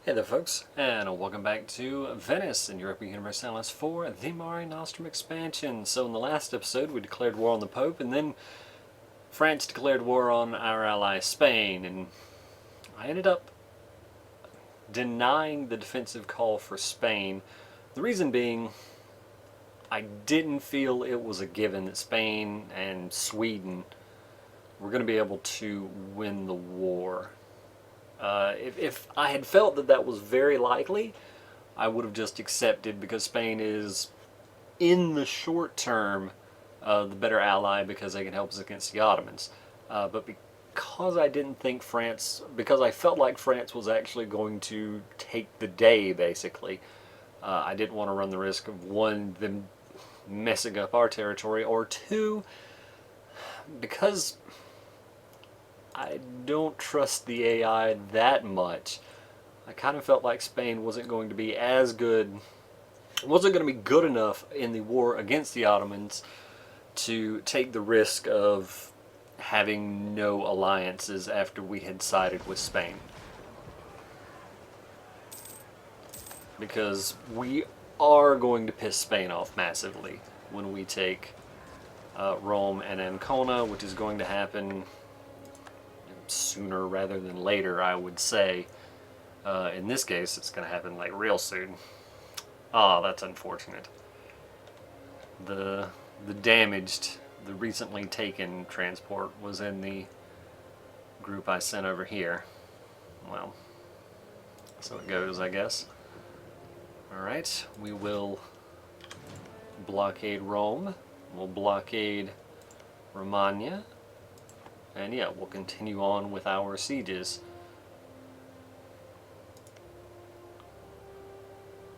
Hey there folks, and welcome back to Venice in Europa Universalis IV, the Mare Nostrum expansion. So in the last episode we declared war on the Pope, and then France declared war on our ally Spain, and I ended up denying the defensive call for Spain. The reason being, I didn't feel it was a given that Spain and Sweden were going to be able to win the war. If I had felt that that was very likely, I would have just accepted, because Spain is, in the short term, the better ally because they can help us against the Ottomans. But because I didn't think because I felt like France was actually going to take the day, basically, I didn't want to run the risk of, one, them messing up our territory, or two, because I don't trust the AI that much. I kind of felt like Spain wasn't going to be as good, wasn't going to be good enough in the war against the Ottomans to take the risk of having no alliances after we had sided with Spain. Because we are going to piss Spain off massively when we take Rome and Ancona, which is going to happen sooner rather than later, I would say. In this case, it's going to happen like real soon. Ah, that's unfortunate. The damaged, the recently taken transport was in the group I sent over here. Well, so it goes, I guess. Alright, we will blockade Rome. We'll blockade Romagna. And yeah, we'll continue on with our sieges.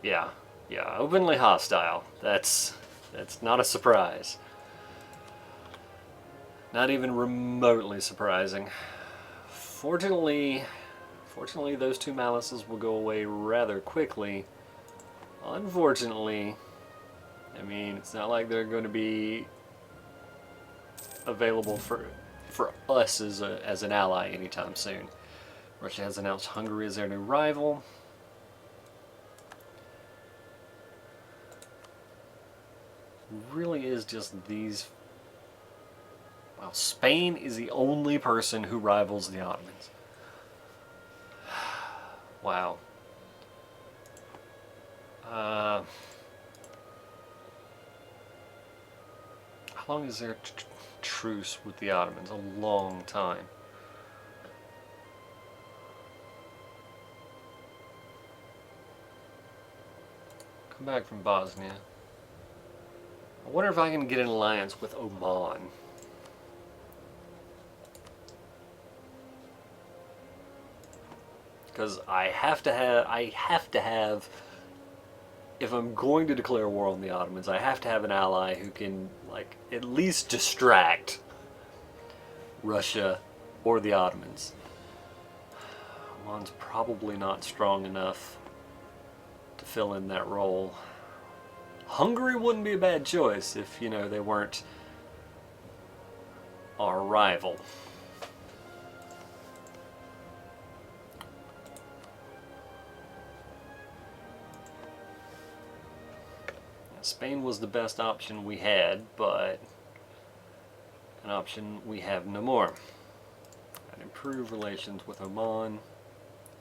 Yeah, openly hostile. That's not a surprise. Not even remotely surprising. Fortunately, those two malices will go away rather quickly. Unfortunately, I mean, it's not like they're going to be available for us as an ally anytime soon. Russia has announced Hungary as their new rival. Really is just these. Well, Spain is the only person who rivals the Ottomans. Wow. How long is their truce with the Ottomans? A long time. Come back from Bosnia. I wonder if I can get an alliance with Oman. Because I have to have, if I'm going to declare war on the Ottomans, I have to have an ally who can, like, at least distract Russia or the Ottomans. Oman's probably not strong enough to fill in that role. Hungary wouldn't be a bad choice if, you know, they weren't our rival. Spain was the best option we had, but an option we have no more. I'd improve relations with Oman.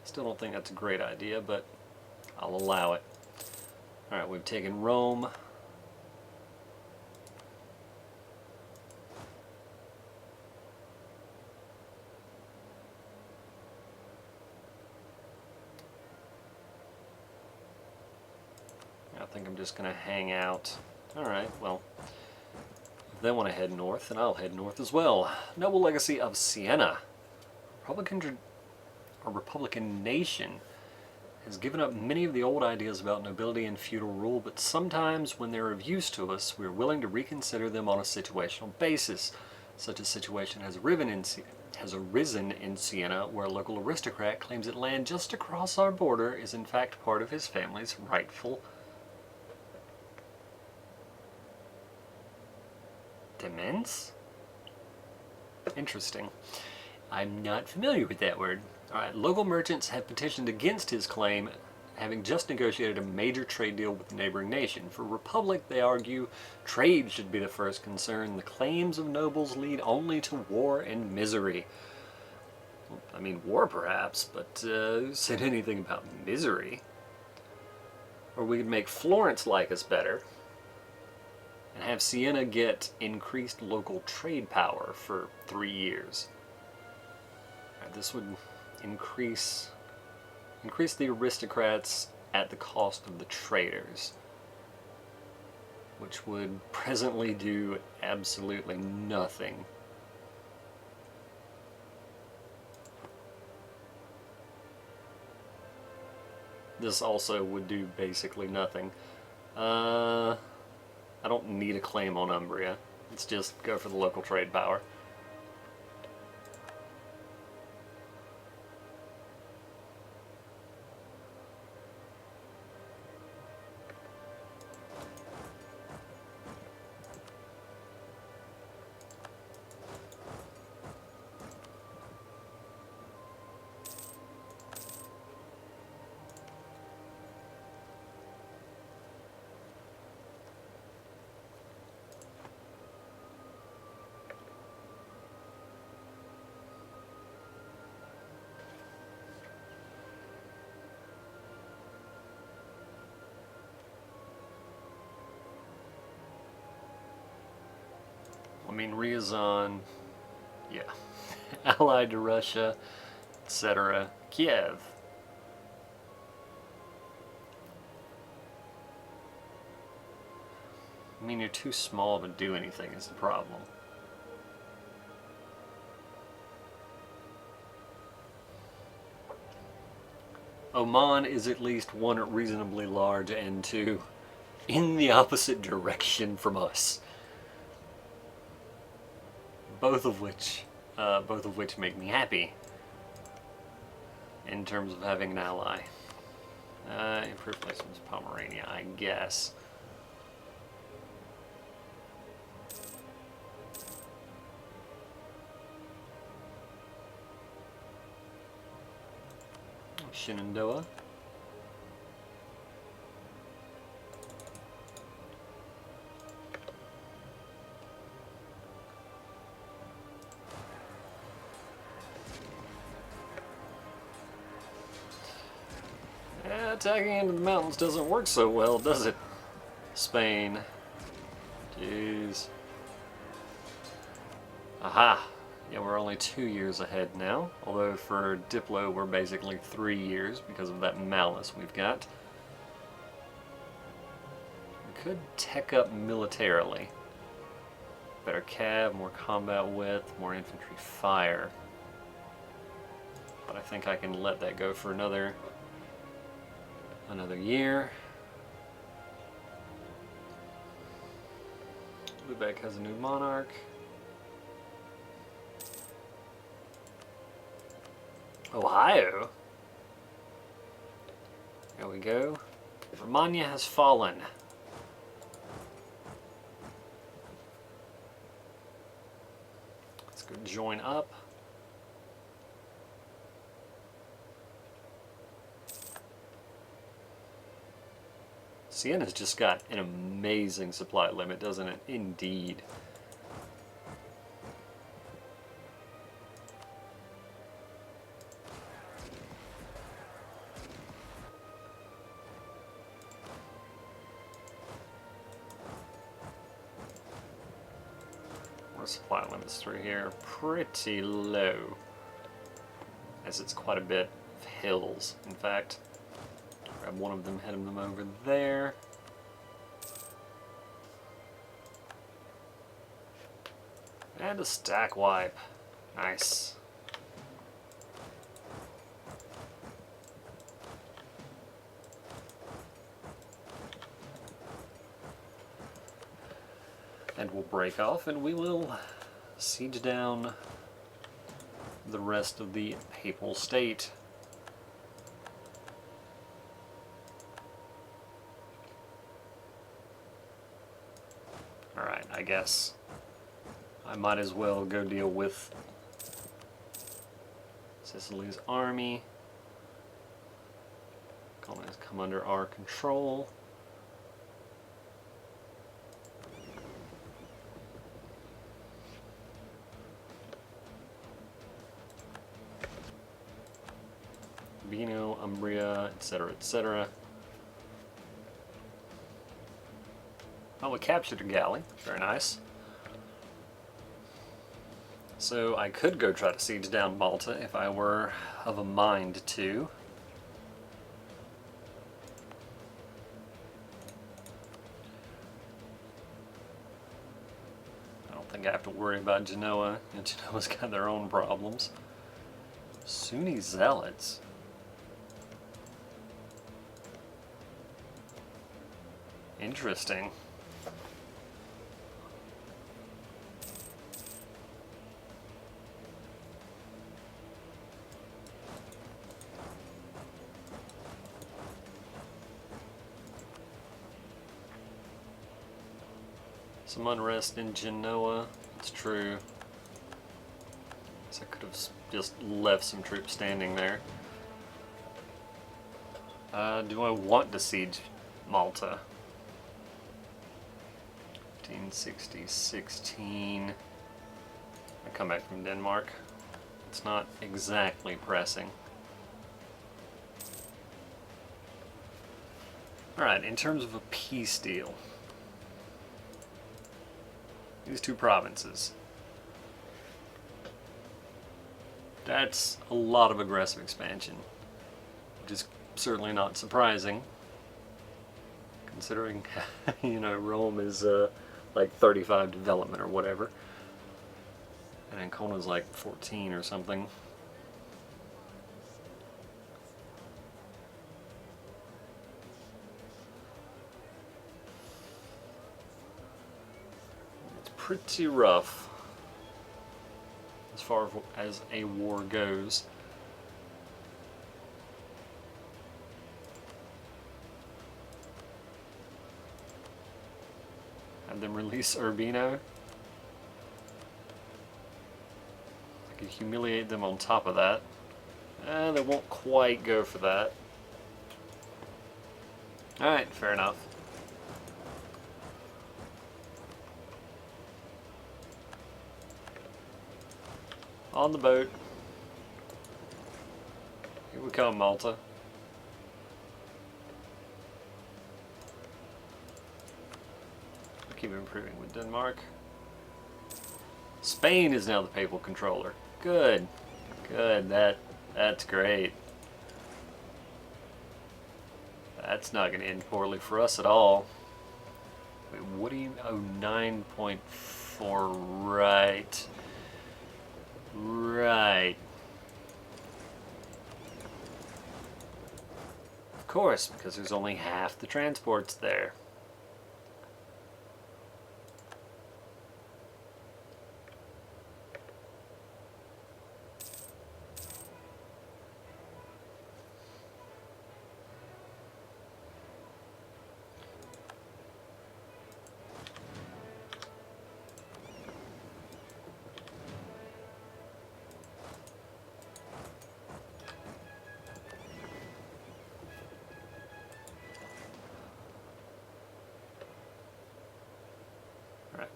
Still don't think that's a great idea, but I'll allow it. Alright, we've taken Rome. I think I'm just going to hang out. Alright, well, if they want to head north, then I'll head north as well. Noble legacy of Siena. A Republican nation has given up many of the old ideas about nobility and feudal rule, but sometimes when they're of use to us, we're willing to reconsider them on a situational basis. Such a situation has arisen in Siena, where a local aristocrat claims that land just across our border is in fact part of his family's rightful demesne? Interesting. I'm not familiar with that word. Alright, local merchants have petitioned against his claim, having just negotiated a major trade deal with the neighboring nation. For Republic, they argue, trade should be the first concern. The claims of nobles lead only to war and misery. I mean, war perhaps, but who said anything about misery? Or we could make Florence like us better and have Siena get increased local trade power for 3 years. Right, this would increase the aristocrats at the cost of the traders, which would presently do absolutely nothing. This also would do basically nothing. I don't need a claim on Umbria. Let's just go for the local trade power. I mean, Ryazan, yeah, allied to Russia, etc. Kiev. I mean, you're too small to do anything is the problem. Oman is at least one, reasonably large, and two, in the opposite direction from us. Both of which make me happy in terms of having an ally. Improved placements, Pomerania, I guess. Shenandoah. Attacking into the mountains doesn't work so well, does it? Spain. Jeez. Aha! Yeah, we're only 2 years ahead now. Although for Diplo, we're basically 3 years because of that malice we've got. We could tech up militarily. Better cav, more combat width, more infantry fire. But I think I can let that go for another year. Lubeck has a new monarch. Ohio. There we go. Romagna has fallen. Let's go join up. Siena's just got an amazing supply limit, doesn't it? Indeed. Supply limits through here pretty low, as it's quite a bit of hills. In fact, grab one of them, head them over there. And a stack wipe. Nice. And we'll break off and we will siege down the rest of the Papal State. Alright, I guess I might as well go deal with Sicily's army. Colonies come under our control. Urbino, Umbria, etc., etc. Oh, we captured a galley. Very nice. So I could go try to siege down Malta if I were of a mind to. I don't think I have to worry about Genoa. Genoa's got their own problems. Sunni zealots. Interesting. Some unrest in Genoa. It's true. So I could have just left some troops standing there. Do I want to siege Malta? 1560, 16. I come back from Denmark. It's not exactly pressing. Alright, in terms of a peace deal, these two provinces. That's a lot of aggressive expansion, which is certainly not surprising, considering, you know, Rome is like 35 development or whatever, and Ancona's like 14 or something. It's pretty rough as far as a war goes. Have them release Urbino. I could humiliate them on top of that. They won't quite go for that. Alright, fair enough. On the boat. Here we come, Malta. Keep improving with Denmark. Spain is now the papal controller. Good. Good. That's great. That's not going to end poorly for us at all. Wait, what do you... Oh, 9.4. Right. Right. Of course, because there's only half the transports there.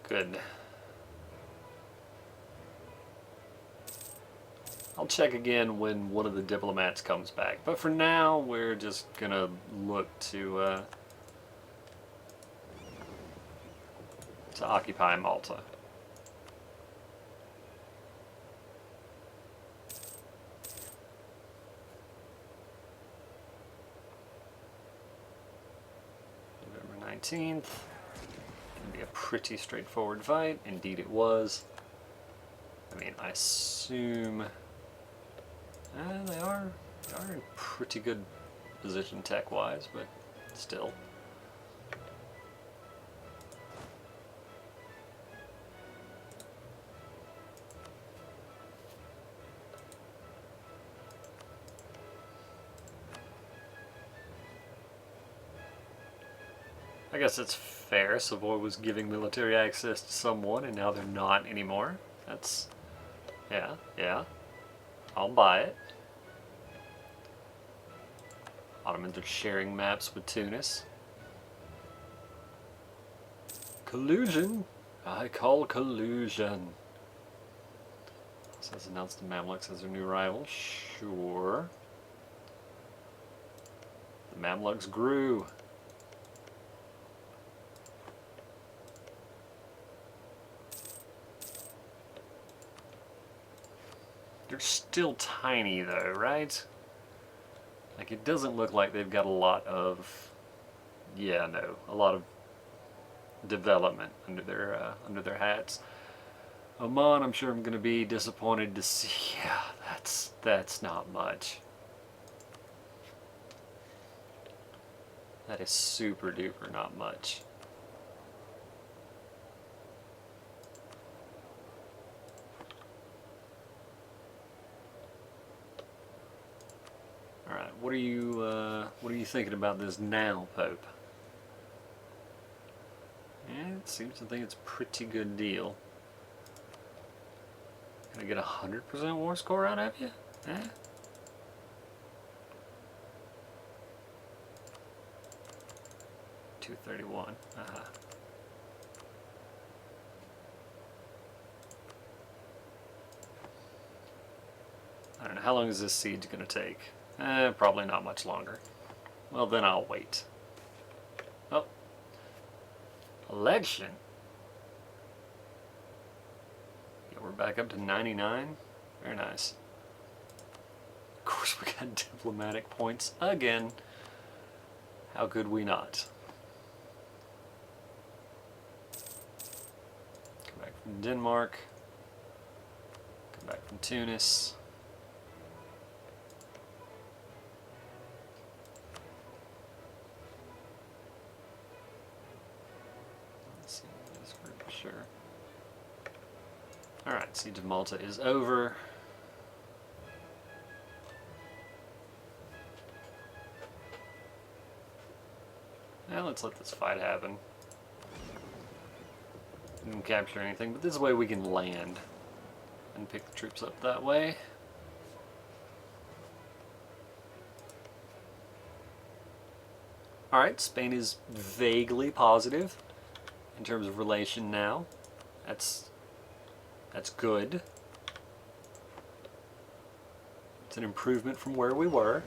Good. I'll check again when one of the diplomats comes back, but for now we're just gonna look to occupy Malta. November 19th. Be a pretty straightforward fight. Indeed it was. I mean, I assume they are in pretty good position tech-wise, but still. I guess it's fair. Savoy was giving military access to someone, and now they're not anymore. That's... yeah. I'll buy it. Ottomans are sharing maps with Tunis. Collusion? I call collusion. Says announced the Mamluks as their new rival. Sure. The Mamluks grew. They're still tiny though, right? Like, it doesn't look like they've got a lot of, yeah, no, a lot of development under their hats. Oman, I'm sure I'm going to be disappointed to see. Yeah, that's not much. That is super duper not much. All right, what are you thinking about this now, Pope? Yeah, it seems to think it's a pretty good deal. Gonna get 100% war score out of you? Eh? 231. I don't know, how long is this siege gonna take? Probably not much longer. Well, then I'll wait. Oh. Election? Yeah, we're back up to 99. Very nice. Of course, we got diplomatic points again. How could we not? Come back from Denmark. Come back from Tunis. Let's see this group, sure. Alright, Siege of Malta is over. Now let's let this fight happen. Didn't capture anything, but this way we can land and pick the troops up that way. Alright, Spain is vaguely positive in terms of relation now. That's good. It's an improvement from where we were.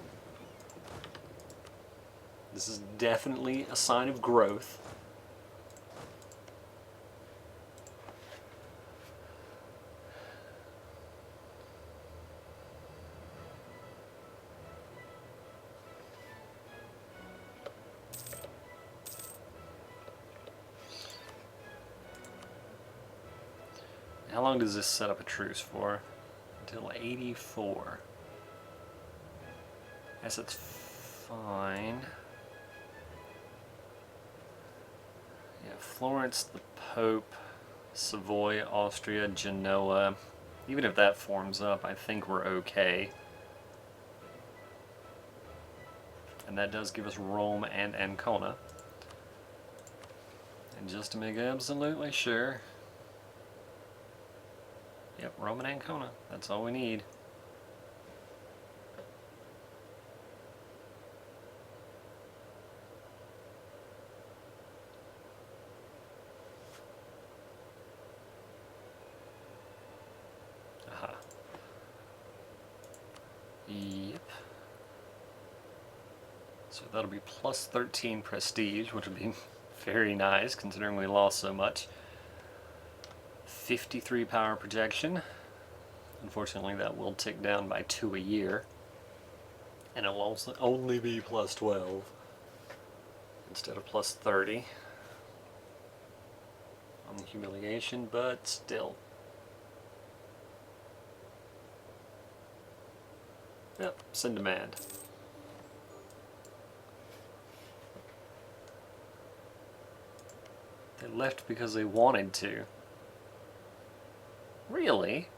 This is definitely a sign of growth. How long does this set up a truce for? Until 84. I guess it's fine. Yeah, Florence, the Pope, Savoy, Austria, Genoa. Even if that forms up, I think we're okay. And that does give us Rome and Ancona. And just to make absolutely sure, yep, Rome and Ancona. That's all we need. Aha. Yep. So that'll be plus 13 prestige, which would be very nice considering we lost so much. 53 power projection. Unfortunately, that will tick down by 2 a year. And it'll also only be plus 12 instead of plus 30 on the humiliation, but still. Yep, send demand. They left because they wanted to. Really?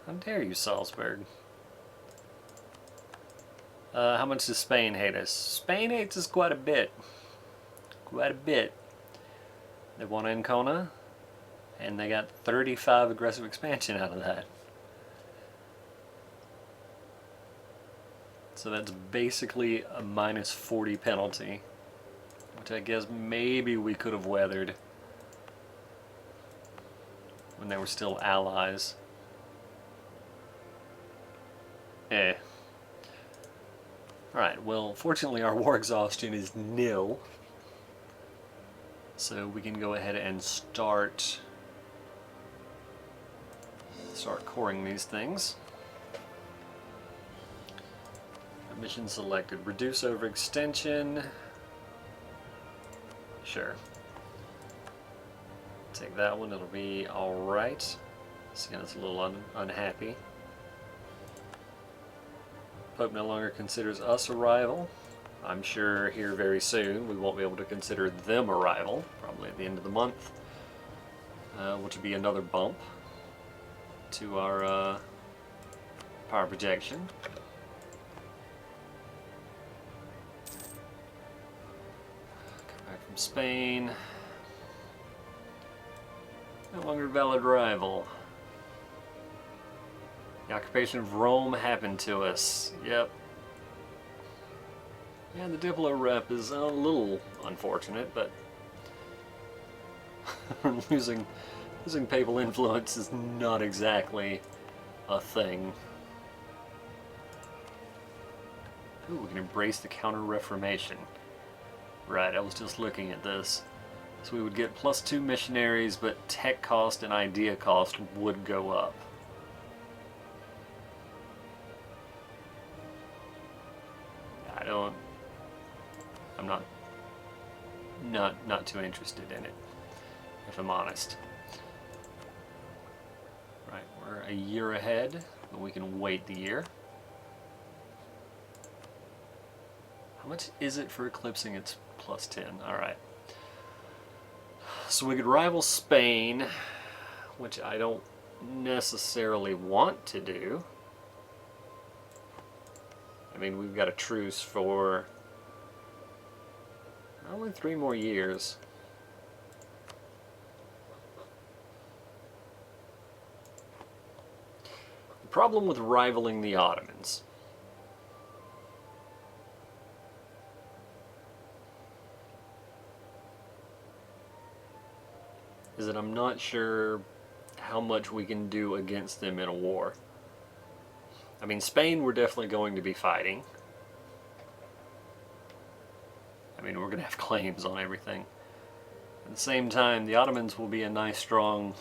How dare you, Salzburg? How much does Spain hate us? Spain hates us quite a bit. Quite a bit. They won Ancona, and they got 35 aggressive expansion out of that. So that's basically a minus 40 penalty, which I guess maybe we could have weathered when they were still allies. Alright, well, fortunately our war exhaustion is nil. So we can go ahead and start coring these things. Mission selected. Reduce overextension. Sure. Take that one, it'll be alright. Seeing it's a little unhappy. Pope no longer considers us a rival. I'm sure here very soon we won't be able to consider them a rival, probably at the end of the month, which would be another bump to our power projection. Come back from Spain. No longer valid rival. The occupation of Rome happened to us. Yep. Yeah, the Diplo rep is a little unfortunate, but losing papal influence is not exactly a thing. Ooh, we can embrace the Counter-Reformation. Right, I was just looking at this. So we would get +2 missionaries, but tech cost and idea cost would go up. I'm not too interested in it, if I'm honest. Right, we're a year ahead, but we can wait the year. How much is it for eclipsing? It's +10. Alright. So we could rival Spain, which I don't necessarily want to do. I mean, we've got a truce for only 3 more years. The problem with rivaling the Ottomans is that I'm not sure how much we can do against them in a war. I mean, Spain we're definitely going to be fighting. I mean, we're going to have claims on everything. At the same time, the Ottomans will be a nice strong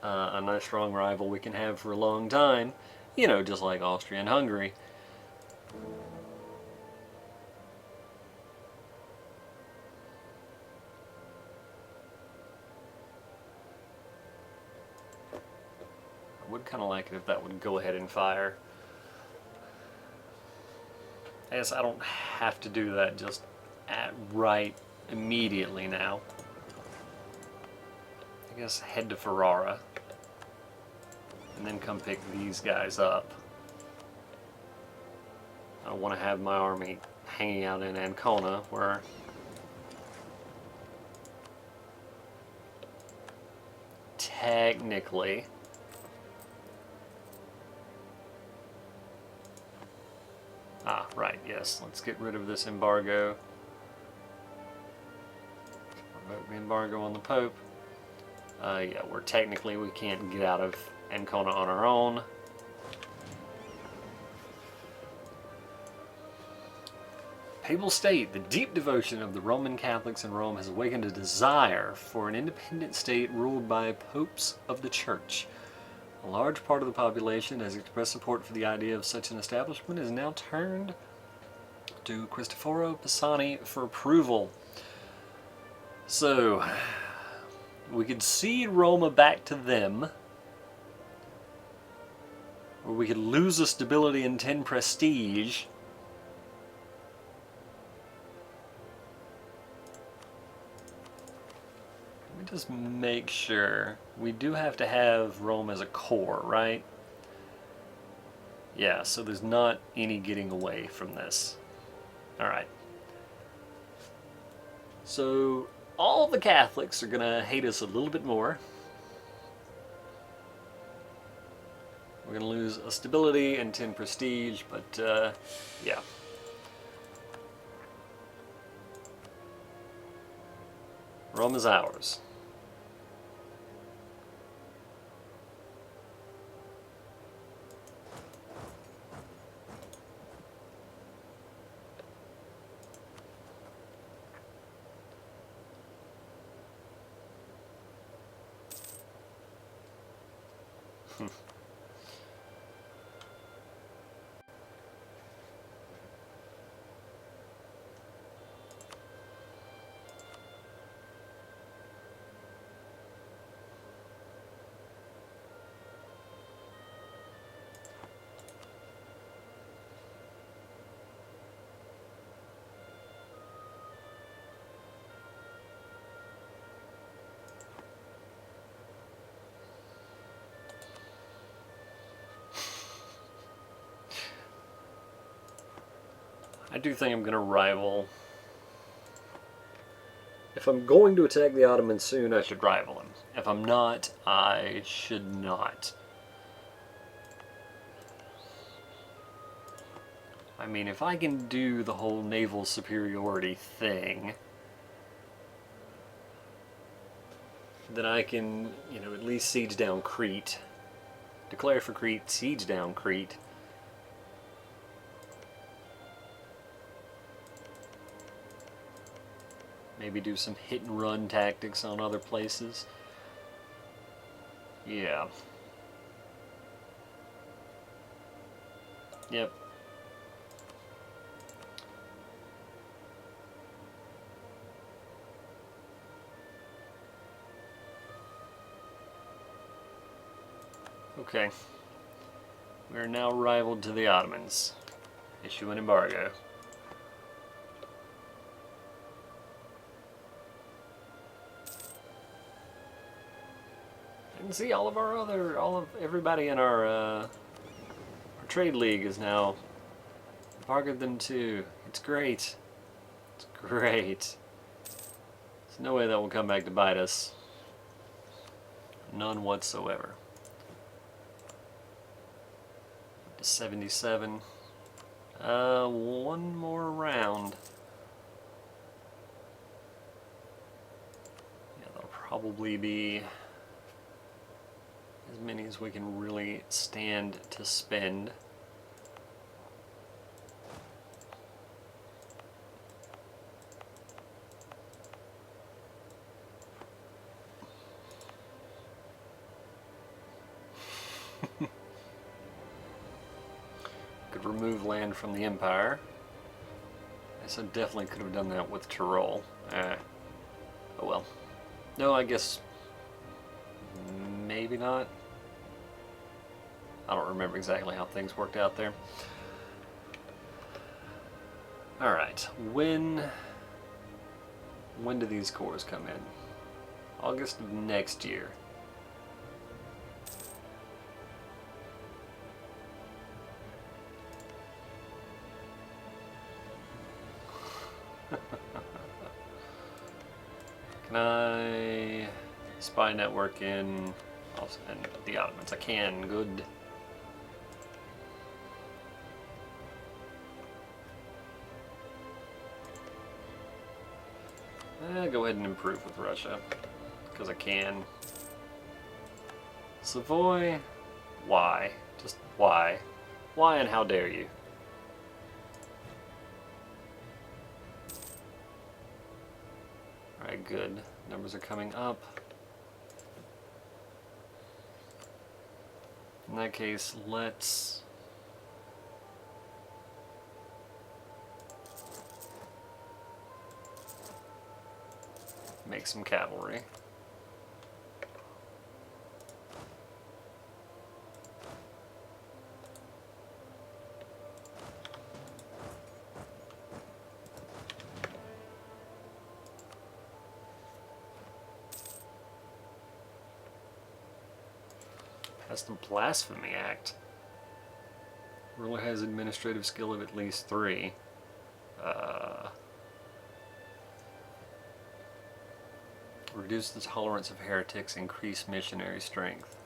rival we can have for a long time. You know, just like Austria and Hungary. I would kind of like it if that would go ahead and fire. I guess I don't have to do that just right immediately now. I guess head to Ferrara and then come pick these guys up. I don't want to have my army hanging out in Ancona where technically right, yes. Let's get rid of this embargo. Revoke the embargo on the Pope. Yeah, we can't get out of Ancona on our own. Papal state. The deep devotion of the Roman Catholics in Rome has awakened a desire for an independent state ruled by popes of the Church. A large part of the population has expressed support for the idea of such an establishment and is now turned to Cristoforo Pisani for approval. So, we could cede Roma back to them, or we could lose a stability and 10 prestige. Let me just make sure. We do have to have Rome as a core, right? Yeah, so there's not any getting away from this. Alright. So, all the Catholics are going to hate us a little bit more, We're going to lose a stability and 10 prestige, but yeah. Rome is ours. I do think I'm going to rival. If I'm going to attack the Ottomans soon, I should rival him. If I'm not, I should not. I mean, if I can do the whole naval superiority thing, then I can, you know, at least siege down Crete. Declare for Crete, siege down Crete. Maybe do some hit and run tactics on other places. Yeah. Yep. Okay. We are now rivaled to the Ottomans. Issue an embargo. And see, all of everybody in our trade league is now embargoed them too. It's great. It's great. There's no way that will come back to bite us. None whatsoever. Up to 77. One more round. Yeah, that'll probably be as many as we can really stand to spend. Could remove land from the Empire. I said definitely could have done that with Tyrol. Oh well. No, I guess maybe not. I don't remember exactly how things worked out there. Alright, when do these cores come in? August of next year. Can I spy network in and the Ottomans? I can. Good. Go ahead and improve with Russia, because I can. Savoy? Why? Just why? Why and how dare you? Alright, good. Numbers are coming up. In that case, let's make some cavalry. That's the Blasphemy Act. Ruler has administrative skill of at least 3. Reduce the tolerance of heretics, increase missionary strength.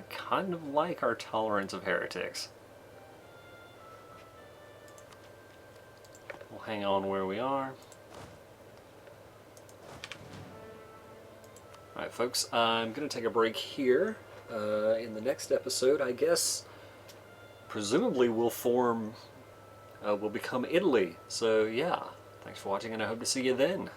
Kind of like our tolerance of heretics. We'll hang on where we are. Alright folks, I'm going to take a break here. In the next episode, I guess, presumably we'll become Italy. So yeah, thanks for watching and I hope to see you then.